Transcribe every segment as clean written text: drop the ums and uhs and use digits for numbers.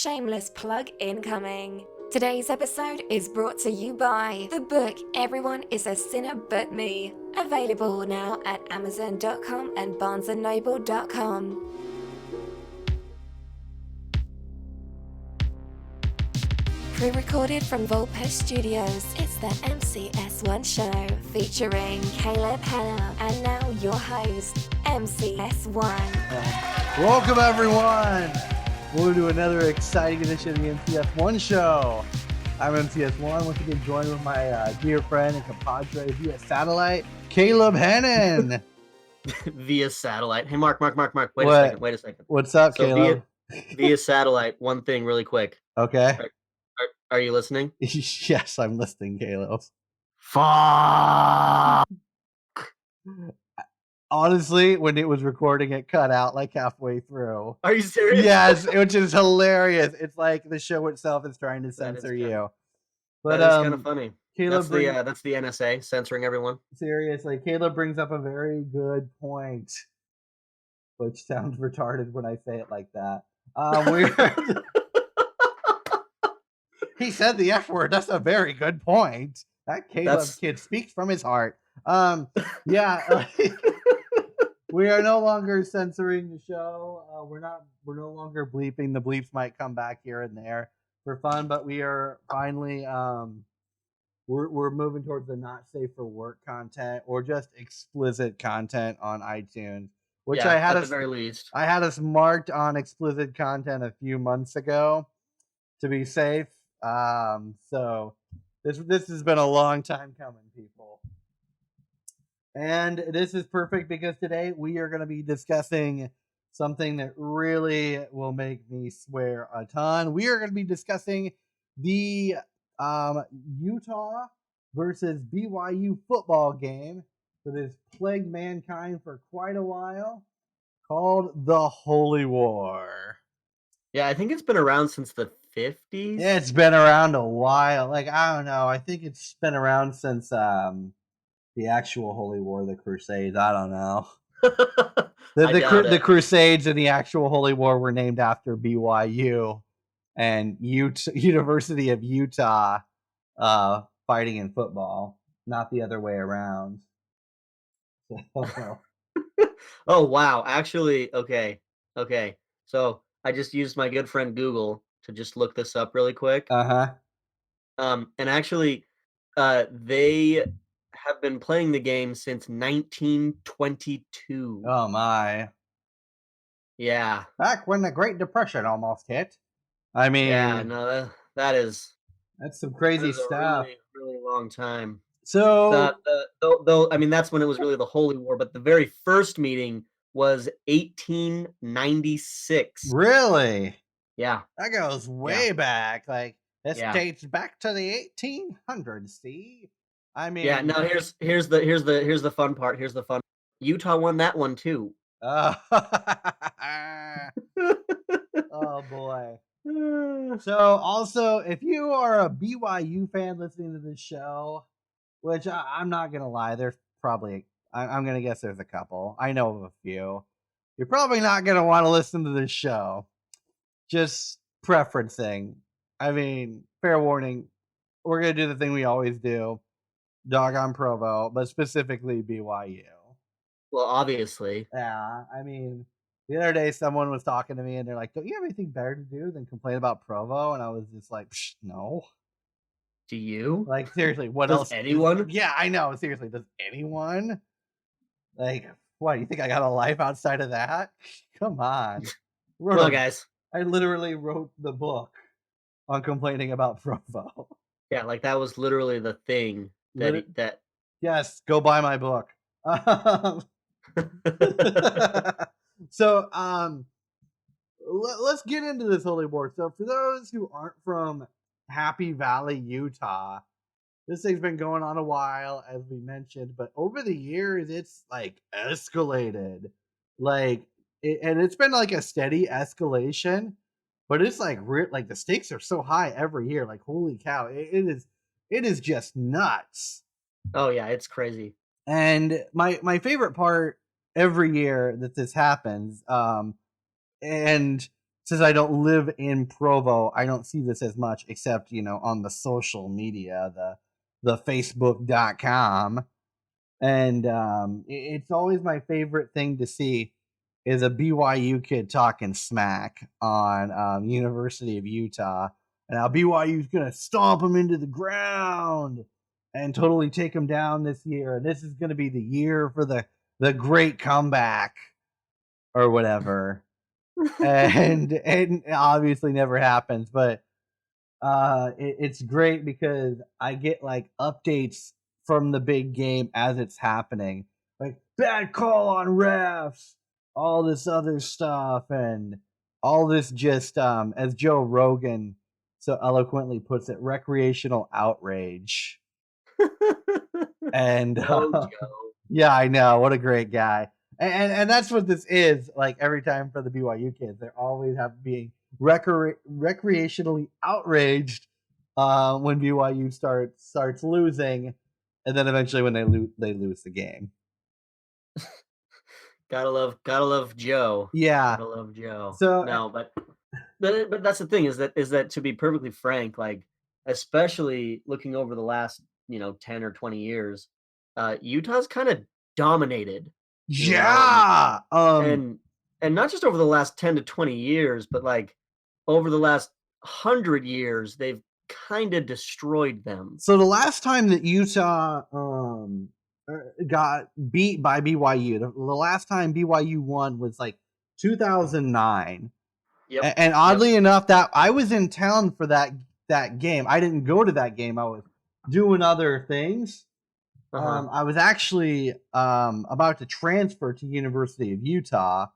Shameless plug incoming. Today's episode is brought to you by the book Everyone is a Sinner But Me. Available now at Amazon.com and BarnesandNoble.com. Pre-recorded from Volpes Studios, it's the MCS1 show featuring Caleb, Hannah, and now your host, MCS1. Welcome everyone! Welcome to another exciting edition of the MCS1 show. I'm MCS1, once again joined with my dear friend and compadre via satellite, Caleb Hannon. Via satellite. Hey, Mark, wait a second. What's up, so Caleb? Via satellite, one thing really quick. Okay. Are you listening? Yes, I'm listening, Caleb. Fuck! Honestly, when it was recording, it cut out like halfway through. Are you serious? Yes, which is hilarious. It's like the show itself is trying to censor you. But that is kind of funny. Caleb that's the NSA censoring everyone. Seriously, Caleb brings up a very good point, which sounds retarded when I say it like that. He said the F word. That's a very good point. That Caleb kid speaks from his heart. Yeah. We are no longer censoring the show. We're no longer bleeping. The bleeps might come back here and there for fun, but we are finally we're moving towards the not safe for work content or just explicit content on iTunes, which I had at the very least. I had us marked on explicit content a few months ago to be safe. So this has been a long time coming, people. And this is perfect because today we are going to be discussing something that really will make me swear a ton. We are going to be discussing the Utah versus BYU football game that has plagued mankind for quite a while, called the Holy War. Yeah, I think it's been around since the 50s. Yeah, it's been around a while. Like, I don't know. I think it's been around since the actual Holy War, the Crusades. I don't know. The Crusades and the actual Holy War were named after BYU and University of Utah fighting in football, not the other way around. Oh, wow. Actually, okay. So I just used my good friend Google to just look this up really quick. Uh-huh. And actually, they have been playing the game since 1922. Oh my. Yeah. Back when the Great Depression almost hit. I mean, yeah, no, that's some crazy stuff. A really long time. So though I mean that's when it was really the Holy War, but the very first meeting was 1896. Really? Yeah. That goes way back. Like this dates back to the 1800s. See, I mean, yeah. No, here's the fun part. Here's the fun. Utah won that one too. Oh boy. So also, if you are a BYU fan listening to this show, which I'm not gonna lie, there's probably I'm gonna guess there's a couple. I know of a few. You're probably not gonna want to listen to this show. Just preferencing. I mean, fair warning, we're going to do the thing we always do. Dog on Provo, but specifically BYU. Well, obviously. Yeah, I mean, the other day someone was talking to me and they're like, don't you have anything better to do than complain about Provo? And I was just like, no. Do you? Like, seriously, what does else? Anyone? Yeah, I know. Seriously, does anyone? Like, what? You think I got a life outside of that? Come on. Come on, guys. I literally wrote the book on complaining about Provo. Yeah, like that was literally the thing that. Yes, go buy my book. So, let's get into this Holy War. So, for those who aren't from Happy Valley, Utah, this thing's been going on a while, as we mentioned, but over the years, it's like escalated. And it's been like a steady escalation, but it's like the stakes are so high every year. Like, holy cow, it is just nuts. Oh yeah, it's crazy. And my favorite part every year that this happens, and since I don't live in Provo, I don't see this as much, except on the social media, the Facebook.com, and it's always my favorite thing to see is a BYU kid talking smack on University of Utah, and how BYU's gonna stomp him into the ground and totally take him down this year. And this is gonna be the year for the great comeback or whatever. And obviously never happens, but it's great because I get like updates from the big game as it's happening, like bad call on refs, all this other stuff, and all this just as Joe Rogan so eloquently puts it, recreational outrage. And Go Joe. yeah, I know, what a great guy. And that's what this is like every time for the BYU kids. They always have being recreationally outraged when BYU starts losing, and then eventually when they lose the game. Gotta love Joe. Yeah. Gotta love Joe. So No, but that's the thing is that to be perfectly frank, like especially looking over the last 10 or 20 years, Utah's kind of dominated, yeah. and not just over the last 10 to 20 years, but like over the last 100 years, they've kind of destroyed them. So the last time that Utah got beat by BYU, the last time BYU won was like 2009. Yep. And oddly enough, that I was in town for that game. I didn't go to that game. I was doing other things. I was actually about to transfer to University of Utah,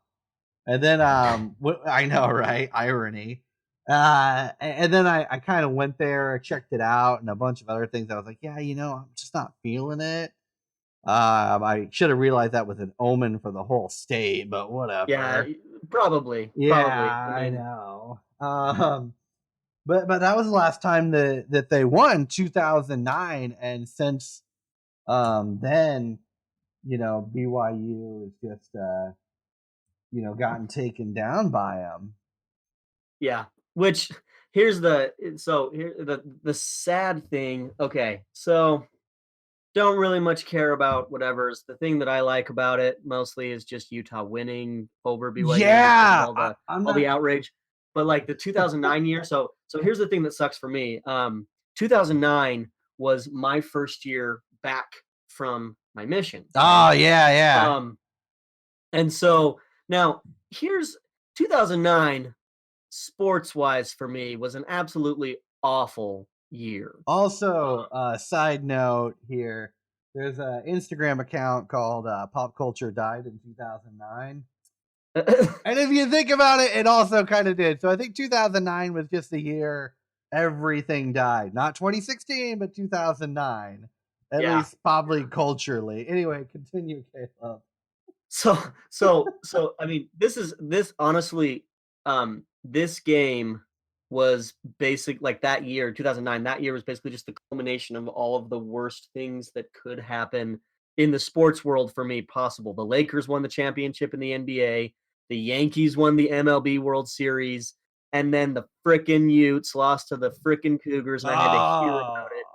and then I know, right? Irony. And then I kind of went there, checked it out, and a bunch of other things. I was like, yeah, I'm just not feeling it. I should have realized that was an omen for the whole state, but whatever. Yeah, probably. Yeah, Probably. I know. But that was the last time that they won, 2009, and since then, BYU has just gotten taken down by them. Yeah. Which here's the the sad thing. Okay, so don't really much care about whatever's the thing that I like about it mostly is just Utah winning over BYU because of Yeah, all the outrage. But like the 2009 year, so here's the thing that sucks for me. 2009 was my first year back from my mission. Oh yeah. And so now here's 2009 sports wise for me was an absolutely awful year. Also, side note here, there's an Instagram account called Pop Culture Died in 2009. And if you think about it, it also kind of did. So I think 2009 was just the year everything died. Not 2016, but 2009. At least probably culturally. Anyway, continue, Caleb. So I mean, this honestly, this game was basic like that year, 2009. That year was basically just the culmination of all of the worst things that could happen in the sports world for me possible. The Lakers won the championship in the NBA, the Yankees won the MLB World Series, and then the frickin' Utes lost to the frickin' Cougars, and I had to hear about it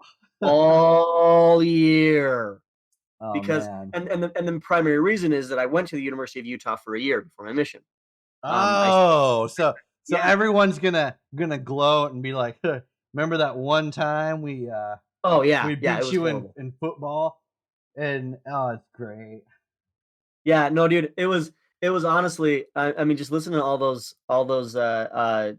all year. Because man. and the primary reason is that I went to the University of Utah for a year before my mission. So everyone's gonna gloat and be like, huh, remember that one time we beat you in football? And it's great. Yeah, no, dude, it was honestly, I mean, just listening to all those I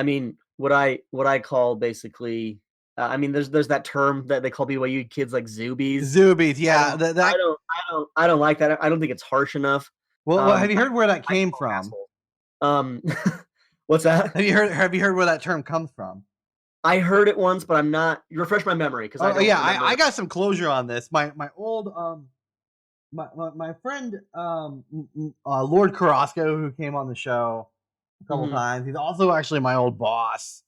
mean, what I call basically, I mean, there's that term that they call BYU kids like Zoobies. Zoobies, yeah. I don't like that. I don't think it's harsh enough. Well, have you heard where that came from? What's that? Have you heard where that term comes from? I heard it once, but I'm not. You refresh my memory because I got some closure on this. My old my friend Lord Carrasco, who came on the show a couple times. He's also actually my old boss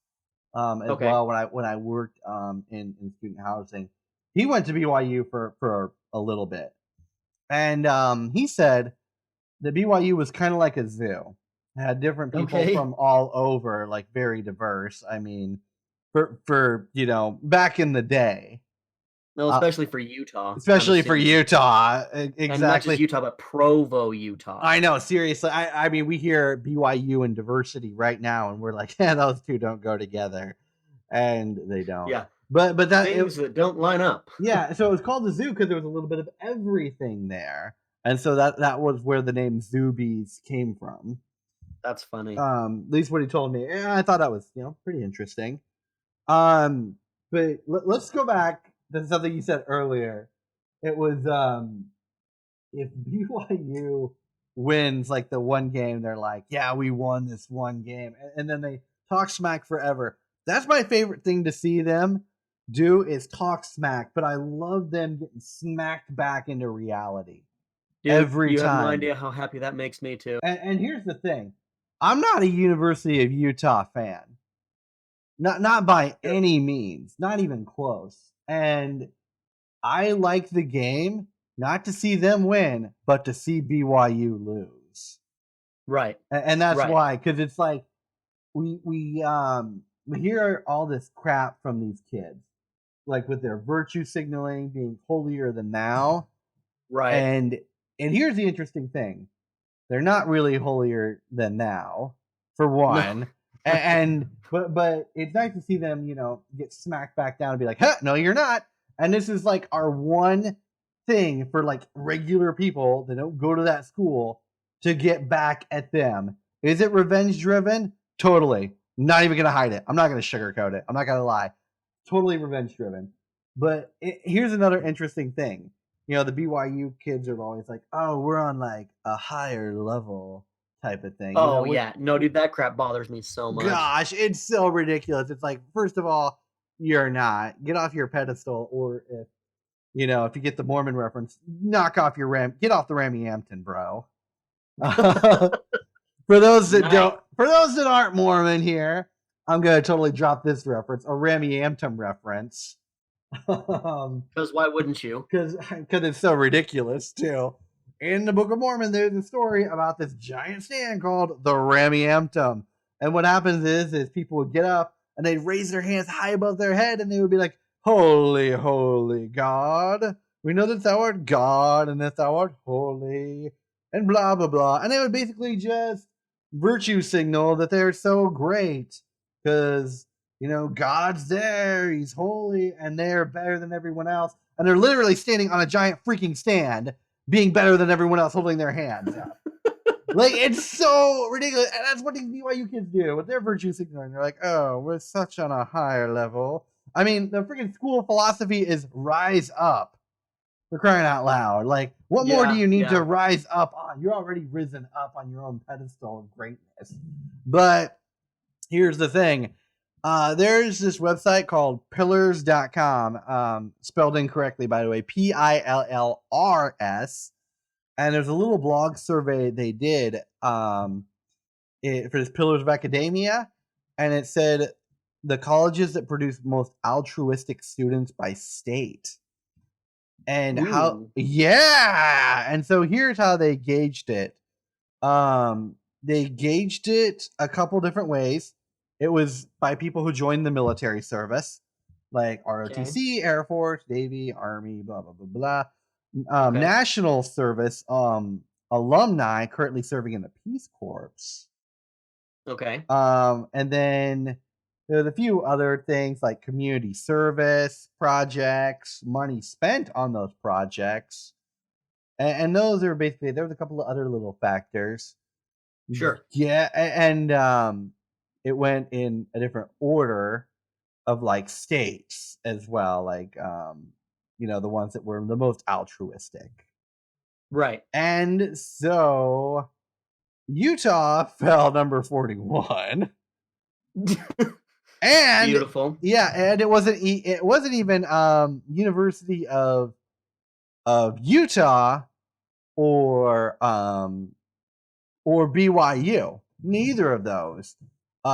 as well when I worked in student housing. He went to BYU for a little bit, and he said that BYU was kind of like a zoo. Had different people Okay. from all over, like very diverse. I mean, for back in the day, No, uh, especially for Utah, I'm especially for assuming. Utah, And not just exactly. Utah, but Provo, Utah. I know, seriously. I mean, we hear BYU and diversity right now, and we're like, yeah, those two don't go together, and they don't. Yeah. But Things that don't line up. yeah, so it was called the zoo because there was a little bit of everything there, and so that was where the name Zoobies came from. That's funny. At least what he told me. I thought that was pretty interesting. Um, but let's go back to something you said earlier. It was if BYU wins like the one game, they're like, yeah, we won this one game, and then they talk smack forever. That's my favorite thing to see them do is talk smack, but I love them getting smacked back into reality Dude, every you have no time. idea how happy that makes me too. And here's the thing, I'm not a University of Utah fan, not by any means, not even close. And I like the game not to see them win, but to see BYU lose. Right. And that's Right. why, because it's like we hear all this crap from these kids, like with their virtue signaling, being holier than thou. Right. And here's the interesting thing: they're not really holier than thou, for one. No. But it's nice to see them, get smacked back down and be like, huh, no, you're not. And this is like our one thing for like regular people that don't go to that school to get back at them. Is it revenge driven? Totally. Not even gonna hide it. I'm not gonna sugarcoat it. I'm not gonna lie. Totally revenge driven. But here's another interesting thing. The BYU kids are always like, oh, we're on like a higher level type of thing. Oh Which, yeah. No, dude, that crap bothers me so much. gosh, it's so ridiculous. It's like, first of all, you're not. Get off your pedestal, or if you get the Mormon reference, knock off your get off the Ramyampton, bro. For those that aren't Mormon here, I'm gonna totally drop this reference, a Ramyampton reference. Because why wouldn't you? Because it's so ridiculous too. In the Book of Mormon, there's a story about this giant stand called the Ramyampton, and what happens is people would get up and they'd raise their hands high above their head, and they would be like, "Holy, holy God, we know that Thou art God, and that Thou art holy," and blah blah blah, and they would basically just virtue signal that they're so great because God's there, He's holy, and they're better than everyone else. And they're literally standing on a giant freaking stand, being better than everyone else, holding their hands up. Like, it's so ridiculous. And that's what these BYU kids do with their virtue signaling. They're like, oh, we're such on a higher level. I mean, the freaking school of philosophy is rise up. For crying out loud. Like, what more do you need to rise up on? You're already risen up on your own pedestal of greatness. But here's the thing. There's this website called pillars.com, spelled incorrectly, by the way, PILLRS. And there's a little blog survey they did for this Pillars of Academia. And it said the colleges that produce most altruistic students by state. And and so here's how they gauged it. They gauged it a couple different ways. It was by people who joined the military service, like ROTC, Air Force, Navy, Army, blah blah blah blah. National service alumni currently serving in the Peace Corps. Okay. And then there's a few other things like community service projects, money spent on those projects. And those are basically, there was a couple of other little factors. Sure. Yeah. And it went in a different order of like states as well. Like, the ones that were the most altruistic. Right. And so Utah fell number 41. And beautiful. Yeah, and it wasn't even University of Utah or BYU. Neither of those.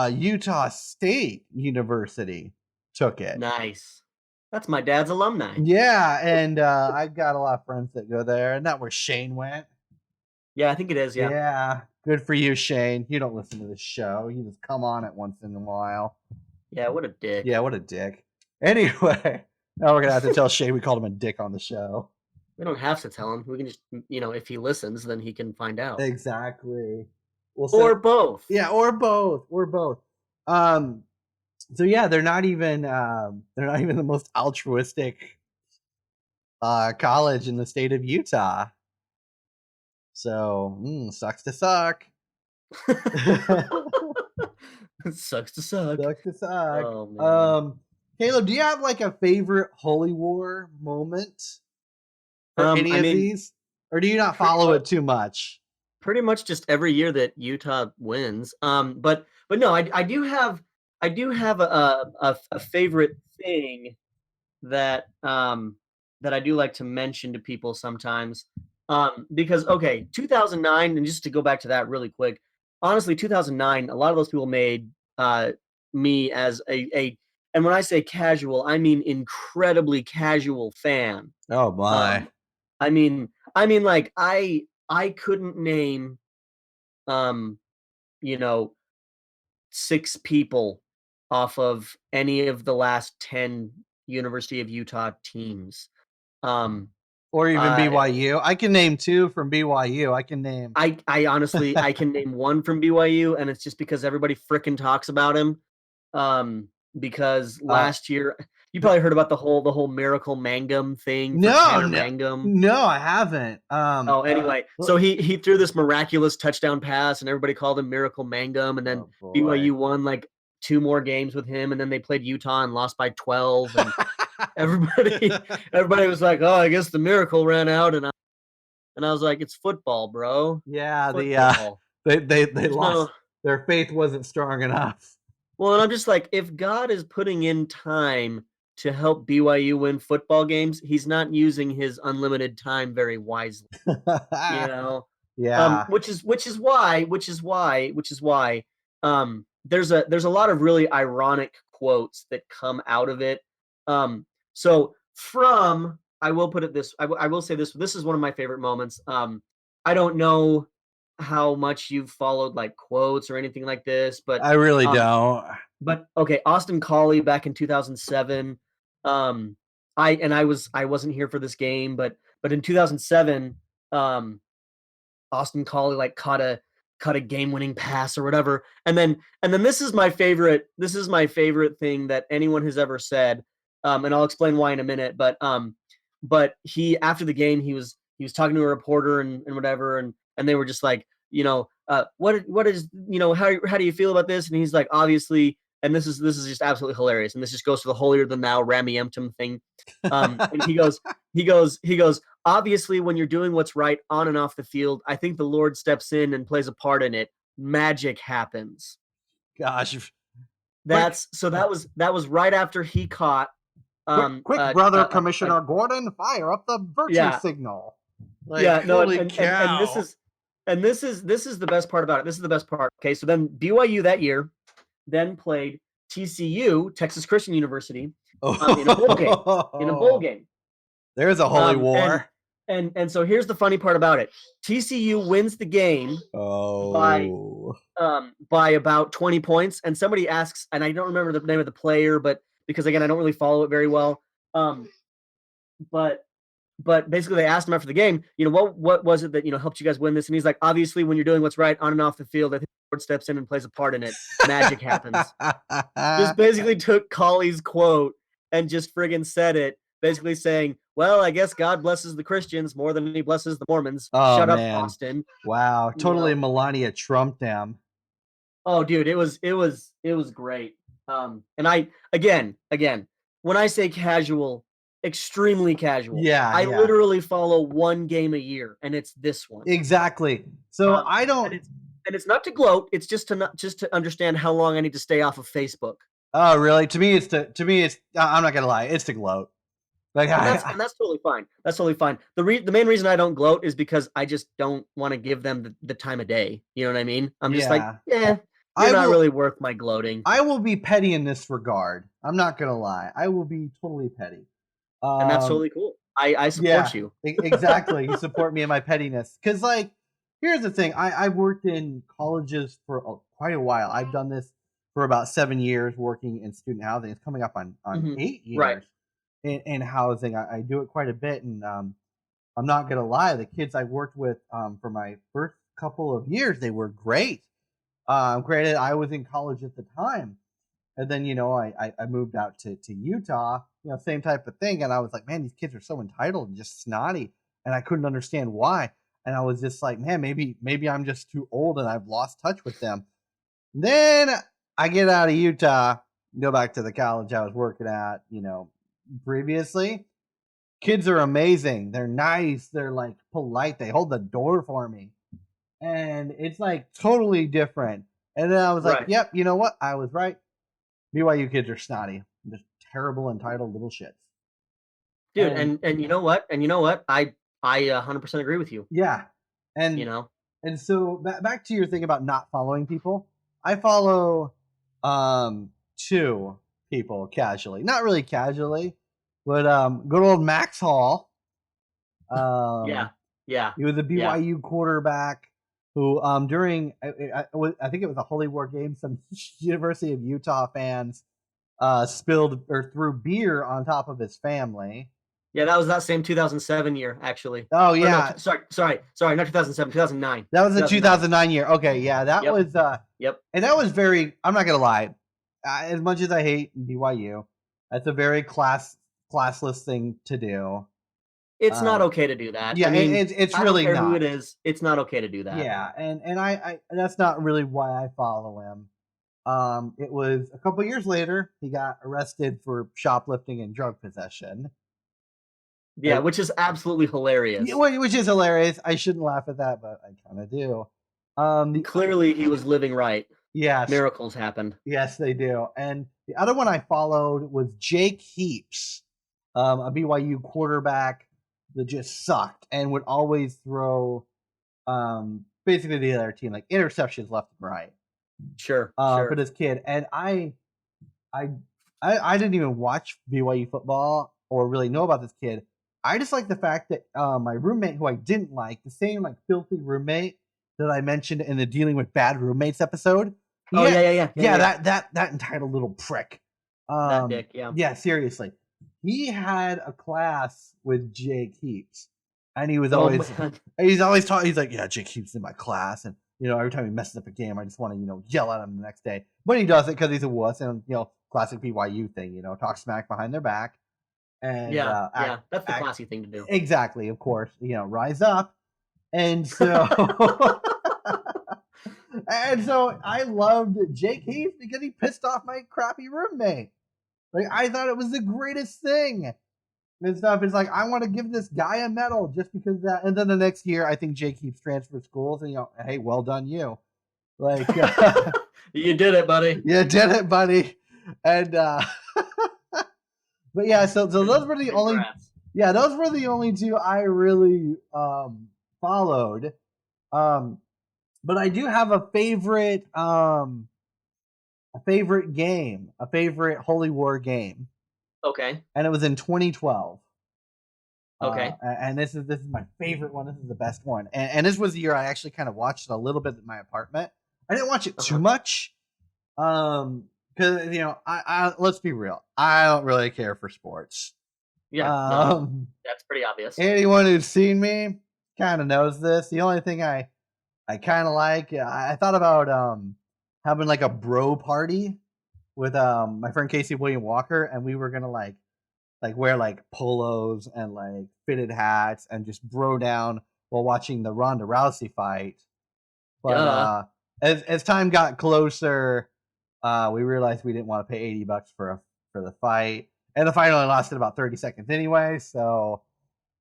Utah State University took it. Nice. That's my dad's alumni. Yeah, and I've got a lot of friends that go there, and that's where Shane went. Yeah, I think it is. Yeah. Yeah. Good for you, Shane. You don't listen to the show. You just come on it once in a while. Yeah. What a dick. Yeah, what a dick. Anyway, now we're gonna have to tell Shane we called him a dick on the show. We don't have to tell him. We can just, if he listens, then he can find out. Exactly. We'll Or both. Yeah, or both. Or both. So yeah, they're not even the most altruistic college in the state of Utah. So sucks to suck. Sucks to suck. Sucks to suck. Oh, man. Caleb, do you have like a favorite Holy War moment for any of these, or do you not follow it too much? Pretty much just every year that Utah wins. But no, I do have a favorite thing that that I do like to mention to people sometimes. Because 2009, and just to go back to that really quick, honestly, 2009, a lot of those people made me as a and when I say casual, I mean incredibly casual fan. Oh my. I mean, like I couldn't name, um, you know, 6 people off of any of the last 10 University of Utah teams. Or even BYU. I can name 2 from BYU. I can name. I honestly I can name 1 from BYU, and it's just because everybody frickin' talks about him. Because last year you probably heard about the whole Miracle Mangum thing. No, I haven't. Anyway, so he threw this miraculous touchdown pass, and everybody called him Miracle Mangum, and then BYU won like 2 more games with him, and then they played Utah and lost by 12, and everybody was like, "Oh, I guess the miracle ran out," and I was like, "It's football, bro." Yeah, football. They lost. Their faith wasn't strong enough. Well, and I'm just like, if God is putting in time to help BYU win football games, he's not using his unlimited time very wisely. Yeah. Which is why there's a lot of really ironic quotes that come out of it. So I will put it this, I will say this is one of my favorite moments. I don't know how much you've followed like quotes or anything like this, but I really don't. But Austin Collie back in 2007. I wasn't here for this game, but in 2007, Austin Collie like caught a game-winning pass or whatever. And then this is my favorite thing that anyone has ever said. And I'll explain why in a minute, but he, after the game, he was talking to a reporter and whatever, and they were just like, what is, how do you feel about this? And he's like, obviously, and this is just absolutely hilarious, and this just goes to the holier than thou Rami Emptum thing. And he goes, obviously, when you're doing what's right on and off the field, I think the Lord steps in and plays a part in it. Magic happens. Gosh, that was right after he caught. Quick, brother, Commissioner Gordon, fire up the virtue signal. And this is the best part about it. This is the best part. Okay, so then BYU that year then played TCU, Texas Christian University, in a bowl game. There's a holy war. And so here's the funny part about it. TCU wins the game by about 20 points. And somebody asks, and I don't remember the name of the player, but because again I don't really follow it very well. But basically they asked him after the game, what was it that helped you guys win this? And he's like, obviously, when you're doing what's right on and off the field, I think the Lord steps in and plays a part in it. Magic happens. Just basically took Colley's quote and just friggin' said it, basically saying, well, I guess God blesses the Christians more than he blesses the Mormons. Shut up, Austin. Wow, totally Melania Trump them. Oh, dude, it was great. And I again, when I say casual, extremely casual. Yeah, I literally follow one game a year, and it's this one. Exactly. So I don't, and it's not to gloat. It's just to understand how long I need to stay off of Facebook. Oh, really? To me, it's I'm not gonna lie, it's to gloat. Like, and that's totally fine. That's totally fine. The main reason I don't gloat is because I just don't want to give them the time of day. You know what I mean? I'm just like, you're not really worth my gloating. I will be petty in this regard. I'm not gonna lie. I will be totally petty. And that's totally cool. I support you. Exactly. You support me in my pettiness. Because, like, here's the thing. I've worked in colleges for quite a while. I've done this for about 7 years, working in student housing. It's coming up on Mhm. 8 Right. years in housing. I do it quite a bit, and I'm not gonna lie. The kids I worked with for my first couple of years, they were great. Granted, I was in college at the time, and then I moved out to Utah. Same type of thing, and I was like, man, these kids are so entitled and just snotty, and I couldn't understand why. And I was just like, man, maybe I'm just too old and I've lost touch with them. Then I get out of Utah, go back to the college I was working at, previously. Kids are amazing. They're nice. They're like polite. They hold the door for me. And it's like totally different. And then I was like, Right. yep, you know what? I was right. BYU kids are snotty. Just terrible, entitled little shits. Dude, and you know what? I 100% agree with you. Yeah. You And know? and so back to your thing about not following people. I follow two people casually. Not really casually, but good old Max Hall. Yeah. Yeah. He was a Yeah. BYU quarterback who during I think it was a Holy War game, some University of Utah fans spilled or threw beer on top of his family. Yeah, that was that same 2007 year, actually. Oh Or no, yeah, sorry, not 2007, 2009. that was the 2009. 2009 year. Okay, yeah, that Yep. was Yep. and that was very. I'm not gonna lie, as much as I hate BYU, that's a very classless thing to do. It's not okay to do that. Yeah, I mean, it's I don't really care who not. it is. It's not okay to do that. Yeah, and I that's not really why I follow him. It was a couple years later he got arrested for shoplifting and drug possession. Yeah, which is absolutely hilarious. Which is hilarious. I shouldn't laugh at that, but I kind of do. The Clearly, he was living right. Yes, Miracles happened. yes, they do. And the other one I followed was Jake Heaps, a BYU quarterback that just sucked and would always throw basically the other team like interceptions left and right. Sure. For this kid. And I didn't even watch BYU football or really know about this kid. I just like the fact that my roommate, who I didn't like, the same like filthy roommate that I mentioned in the dealing with bad roommates episode. Yeah. That entitled little prick. That dick. Yeah. Yeah, seriously. He had a class with Jake Heaps, and he was always he's always talking. He's like, yeah, Jake Heaps in my class, and every time he messes up a game, I just want to yell at him the next day. But he does it because he's a wuss, and classic BYU thing, talk smack behind their back. And yeah, that's the classy thing to do. Exactly, of course, rise up. And so and so I loved Jake Heath because he pissed off my crappy roommate. Like, I thought it was the greatest thing and stuff. It's like, I want to give this guy a medal just because of that. And then the next year, I think Jake Heath transferred schools, and hey, well done you. Like, you did it, buddy. You did it, buddy. And but yeah, so those were the only those were the only two I really followed. But I do have a favorite game, a favorite Holy War game. Okay. And it was in 2012. Okay. And this is my favorite one. This is the best one. And this was the year I actually kind of watched it a little bit in my apartment. I didn't watch it too much. Because I let's be real, I don't really care for sports. Yeah, that's pretty obvious. Anyone who's seen me kind of knows this. The only thing I kind of like, I thought about having like a bro party with my friend Casey William Walker, and we were gonna like wear like polos and like fitted hats and just bro down while watching the Ronda Rousey fight. But as time got closer, we realized we didn't want to pay $80 for the fight, and the fight only lasted about 30 seconds anyway. So,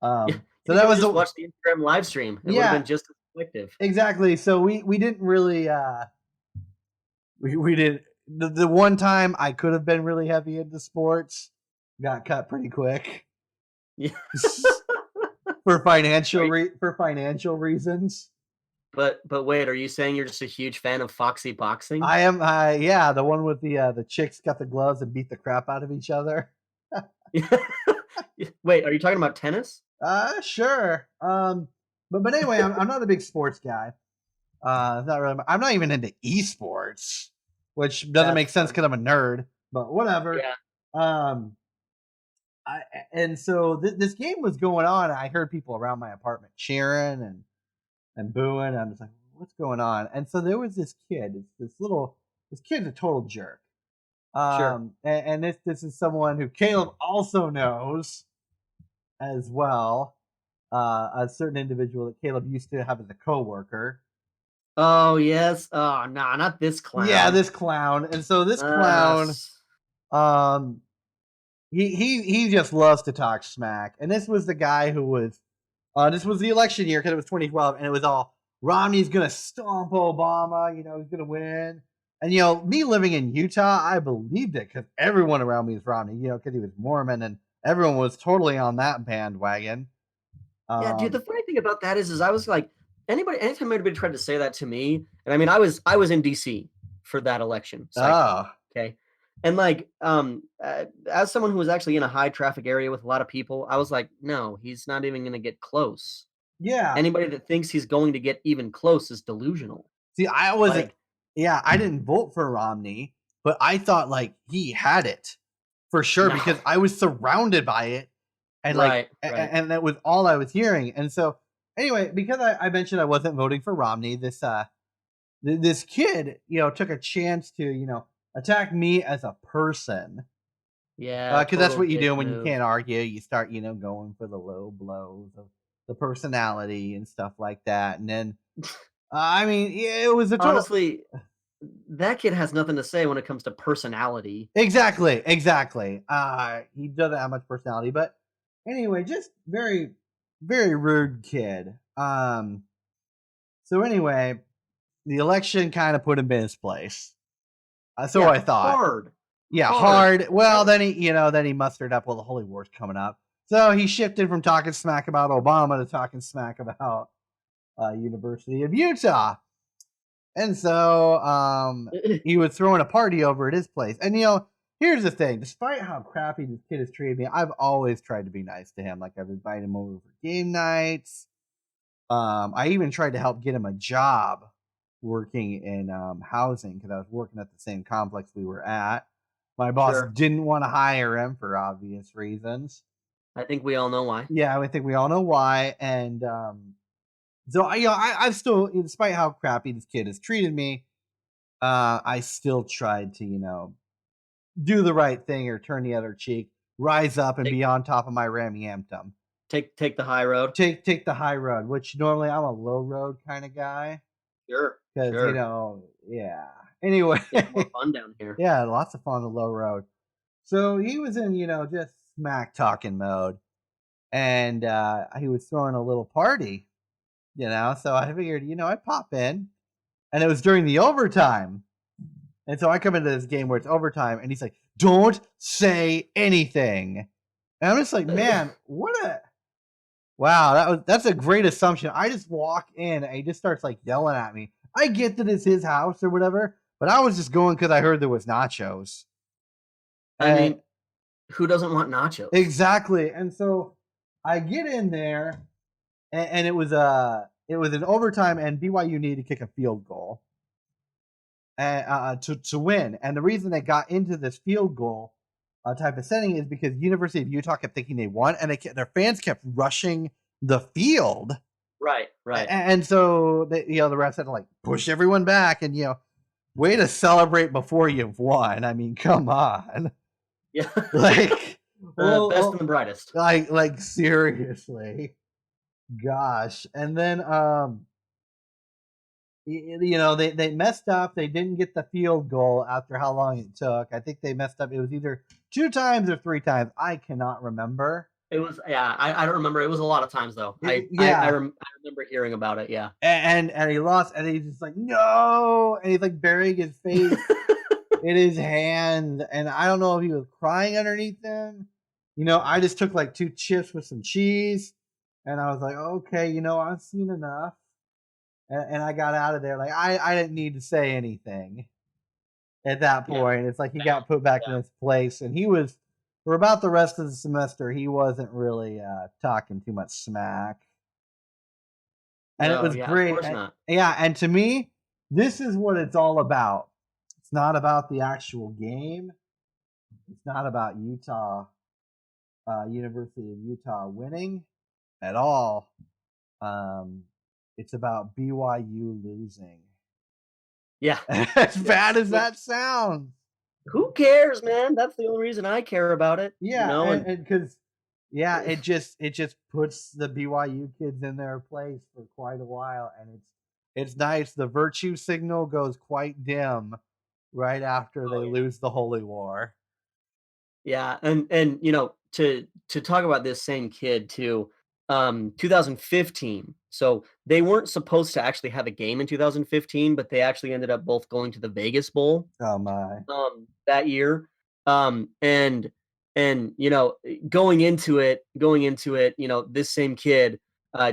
so that was just watch the Instagram live stream. It would have been just as effective. Exactly. So we didn't really we did the one time I could have been really heavy into sports, got cut pretty quick. Yeah. for financial reasons. But wait, are you saying you're just a huge fan of Foxy boxing? I am. Yeah, the one with the chicks got the gloves and beat the crap out of each other. Wait, are you talking about tennis? Sure. But But anyway, I'm not a big sports guy. Not really. I'm not even into esports, which doesn't make sense because I'm a nerd. But whatever. Yeah. Um, and so this game was going on. I heard people around my apartment cheering and booing. I'm just like, what's going on? And so there was this kid. This kid's a total jerk. Sure. And this is someone who Caleb also knows as well. A certain individual that Caleb used to have as a coworker. Oh yes. Oh no, not this clown. Yeah, this clown. And so this clown, um, he just loves to talk smack. And this was the guy who was. This was the election year because it was 2012, and it was all Romney's gonna stomp Obama. He's gonna win. And me living in Utah, I believed it because everyone around me is Romney. Because he was Mormon, and everyone was totally on that bandwagon. Yeah, dude. The funny thing about that is I was like, anytime anybody tried to say that to me, and I mean, I was in DC for that election cycle. Okay. And like, as someone who was actually in a high traffic area with a lot of people, I was like, no, he's not even going to get close. Yeah. Anybody that thinks he's going to get even close is delusional. See, I wasn't. Yeah, I didn't vote for Romney, but I thought like he had it for sure because I was surrounded by it, and and that was all I was hearing. And so anyway, because I mentioned I wasn't voting for Romney, this kid, took a chance to attack me as a person. Yeah, because that's what you do when you can't argue. You start going for the low blows of the personality and stuff like that, and then. I mean, it was a total. Honestly, that kid has nothing to say when it comes to personality. Exactly. He doesn't have much personality, but anyway, just very, very rude kid. So anyway, the election kind of put him in his place. So I thought. Hard. Yeah, hard. Well, then he mustered up. Well, the Holy War's coming up, so he shifted from talking smack about Obama to talking smack about. University of Utah. And so he was throwing a party over at his place. And here's the thing, despite how crappy this kid has treated me, I've always tried to be nice to him. Like I've invited him over for game nights. I even tried to help get him a job working in housing because I was working at the same complex we were at. My boss didn't want to hire him for obvious reasons. I think we all know why. Yeah, I think we all know why. And so I've still, despite how crappy this kid has treated me, I still tried to do the right thing or turn the other cheek, rise up and be on top of my ramyamtum. Take the high road. Take the high road, which normally I'm a low road kind of guy. Sure. Because yeah. Anyway, it's more fun down here. Yeah, lots of fun on the low road. So he was in just smack talking mode, and he was throwing a little party. So I figured, I'd pop in, and it was during the overtime. And so I come into this game where it's overtime, and he's like, don't say anything. And I'm just like, man, wow, that's a great assumption. I just walk in, and he just starts like yelling at me. I get that it's his house or whatever, but I was just going because I heard there was nachos. I mean, who doesn't want nachos? Exactly. And so I get in there, and it was an overtime, and BYU needed to kick a field goal to win. And the reason they got into this field goal type of setting is because University of Utah kept thinking they won, and their fans kept rushing the field. Right. And so the refs had to like push everyone back, and way to celebrate before you've won. I mean, come on. Yeah. Like the best and the brightest. Like seriously. Gosh. And then they messed up. They didn't get the field goal after how long it took. I think they messed up. It was either 2 times or 3 times. I cannot remember. It was I don't remember. It was a lot of times though. I remember hearing about it. Yeah. And he lost, and he's just like, no, and he's like burying his face in his hand, and I don't know if he was crying underneath him. I just took like 2 chips with some cheese, and I was like, okay, I've seen enough, and I got out of there. Like I didn't need to say anything at that point. Yeah. It's like he got put back in his place, and he was. For about the rest of the semester, he wasn't really talking too much smack. and it No, was yeah, of great. course not. Yeah, and to me, this is what it's all about. It's not about the actual game. It's not about University of Utah winning at all. It's about BYU losing. Yeah. As bad as that sounds. Who cares, man? That's the only reason I care about it. Yeah, And and because it just puts the BYU kids in their place for quite a while, and it's nice. The virtue signal goes quite dim right after they lose the Holy War. yeah, and to talk about this same kid too, 2015. So they weren't supposed to actually have a game in 2015, but they actually ended up both going to the Vegas Bowl Oh my! that year. And going into it, this same kid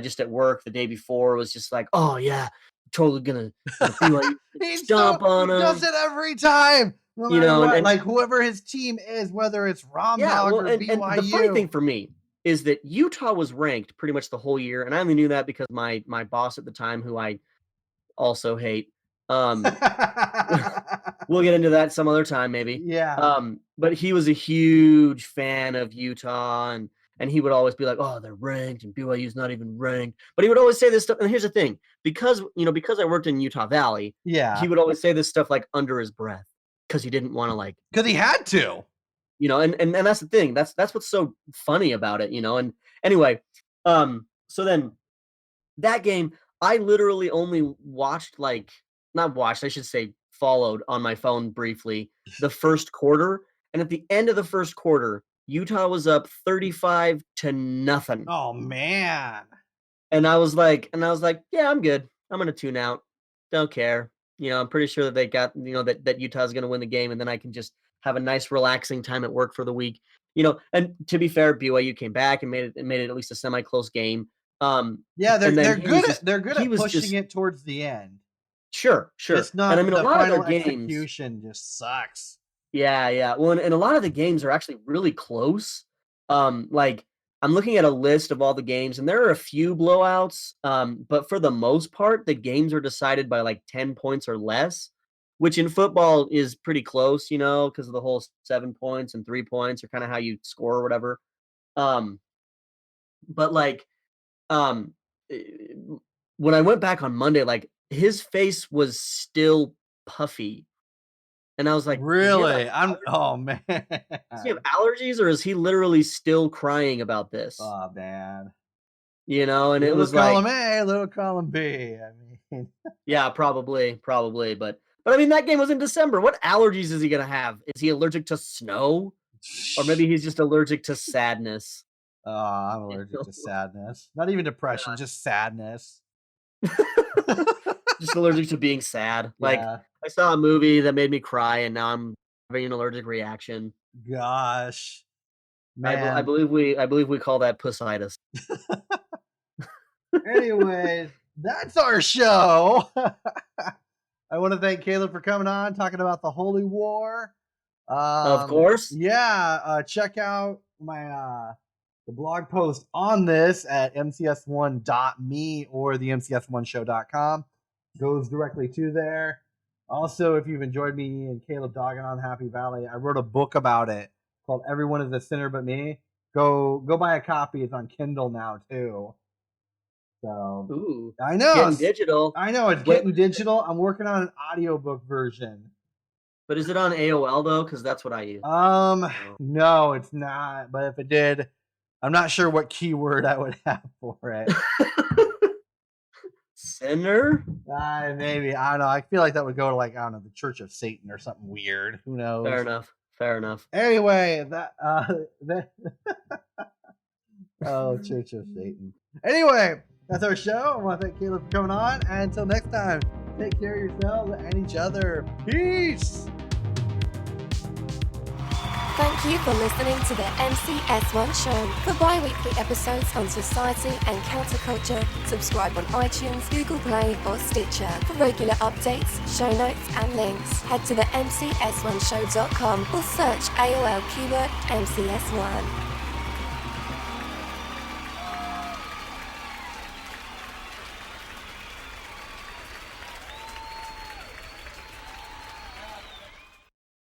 just at work the day before was just like, "Oh yeah, totally gonna BYU He stomp on does them." it every time, no You matter know, what. and Like whoever his team is, whether it's Rom yeah, Dog well, or and the funny thing BYU. for me is that Utah was ranked pretty much the whole year, and I only knew that because my boss at the time, who I also hate, um, we'll get into that some other time maybe. Yeah. But he was a huge fan of Utah, and he would always be like, "Oh, they're ranked, and BYU's not even ranked." But he would always say this stuff. And here's the thing: because I worked in Utah Valley, Yeah. he would always say this stuff like under his breath because he didn't want to like. Because he had to. And that's the thing. That's what's so funny about it. And anyway, so then that game, I literally only watched not watched, I should say followed on my phone briefly the first quarter. And at the end of the first quarter, Utah was up 35-0. Oh man. And I was like, yeah, I'm good. I'm gonna tune out. Don't care. I'm pretty sure that they got, that Utah's gonna win the game, and then I can just have a nice relaxing time at work for the week. And to be fair, BYU came back and made it at least a semi-close game. Yeah, and then they're good he at was pushing just it towards the end. sure. It's And I not mean, a the lot of final their games, execution just sucks. yeah. Well, and a lot of the games are actually really close. Like I'm looking at a list of all the games, and there are a few blowouts. But for the most part, the games are decided by like 10 points or less, which in football is pretty close, because of the whole 7 points and 3 points are kind of how you score or whatever. But like, um, eh, when I went back on Monday, like his face was still puffy. And I was like, Really? Oh man. does he have allergies, or is he literally still crying about this? Oh man. And it Little was column like, A, little column B. I mean, yeah, probably, but I mean that game was in December. What allergies is he gonna have? Is he allergic to snow, or maybe he's just allergic to sadness? oh, I'm allergic to sadness. Not even depression, just sadness. Just allergic to being sad. Like Yeah. I saw a movie that made me cry, and now I'm having an allergic reaction. Gosh. I Man. believe we call that pussitis. Anyways, that's our show. I want to thank Caleb for coming on, talking about the Holy War. Of course. Yeah, check out my the blog post on this at mcs1.me or the mcs1show.com. Goes directly to there. Also, if you've enjoyed me and Caleb dogging on Happy Valley, I wrote a book about it called Everyone is a Sinner But Me. Go buy a copy. It's on Kindle now too. So Ooh, I know getting digital. I know it's getting digital. I'm working on an audiobook version. But is it on AOL though? Because that's what I use. No, it's not. But if it did, I'm not sure what keyword I would have for it. Sinner? Maybe. I don't know. I feel like that would go to like, I don't know, the Church of Satan or something weird. Who knows? Fair enough. Anyway, oh, Church of Satan. Anyway, that's our show. I want to thank Caleb for coming on. And until next time, take care of yourselves and each other. Peace. Thank you for listening to the MCS1 Show. For bi-weekly episodes on society and counterculture, subscribe on iTunes, Google Play, or Stitcher. For regular updates, show notes, and links, head to the MCS1show.com or search AOL keyword MCS1.